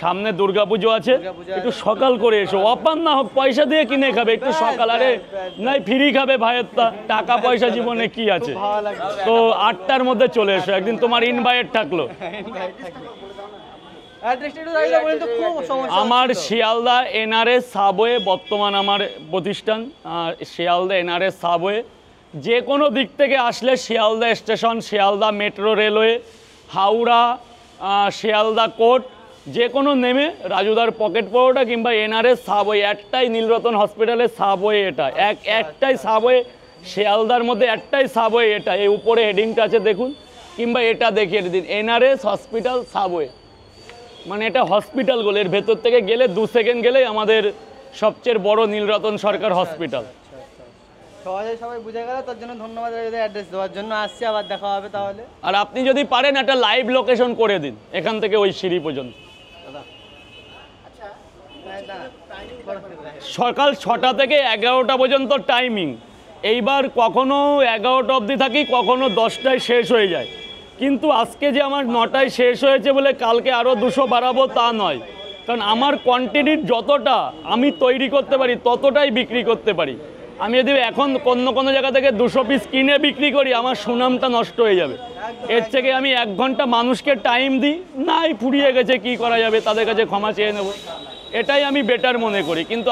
সামনে দুর্গাপুজো আছে, একটু সকাল করে এসো। অপান না হোক, পয়সা দিয়ে কিনে খাবে, একটু সকাল। আরে নাই ফ্রি খাবে ভাইয়ের, টাকা পয়সা জীবনে কি আছে। তো 8টার মধ্যে চলে এসো, একদিন তোমার ইনভাইট থাকলো। আমার শিয়ালদা এনআরএস সাবওয়ে বর্তমান আমার প্রতিষ্ঠান। শিয়ালদা এনআরএস সাবওয়ে, যে কোনো দিক থেকে আসলে Sealdah station, Sealdah metro railway, Howrah, Sealdah court, যে কোনো নেমে রাজুদার পকেট পরোটা কিংবা এনআরএস সাবওয়ে, একটাই নীলরতন হসপিটালের সাবওয়ে, এটা একটাই সাবওয়ে শিয়ালদার মধ্যে, একটাই সাবওয়ে এটা। এই উপরে হেডিংটা আছে দেখুন, কিংবা এটা দেখিয়ে দিন, এনআরএস হসপিটাল সাবওয়ে, মানে এটা হসপিটাল গুলো, এর ভেতর থেকে গেলে 2 সেকেন্ড গেলেই আমাদের সবচেয়ে বড় নীলরতন সরকার হসপিটাল। সবাই বুঝে গেল, তার জন্য ধন্যবাদ অ্যাড্রেস দেওয়ার জন্য। আসছি, আবার দেখা হবে তাহলে। আর আপনি যদি পারেন একটা লাইভ লোকেশন করে দিন এখান থেকে ওই সিঁড়ি পর্যন্ত। সকাল 6টা থেকে 11টা পর্যন্ত টাইমিং। এইবার কখনো 11টা অবধি থাকি, কখনো 10টায় শেষ হয়ে যায়। কিন্তু আজকে যে আমার 9টায় শেষ হয়েছে বলে কালকে আরও 200 বাড়াবো তা নয়, কারণ আমার কোয়ান্টিটির যতটা আমি তৈরি করতে পারি ততটাই বিক্রি করতে পারি। আমি যদি এখন কোনো জায়গা থেকে 200 পিস কিনে বিক্রি করি, আমার সুনামটা নষ্ট হয়ে যাবে। এর থেকে আমি 1 ঘন্টা মানুষকে টাইম দিই, নাই ফুরিয়ে গেছে কি করা যাবে, তাদের কাছে ক্ষমা চেয়ে নেব, এটাই আমি বেটার মনে করি। কিন্তু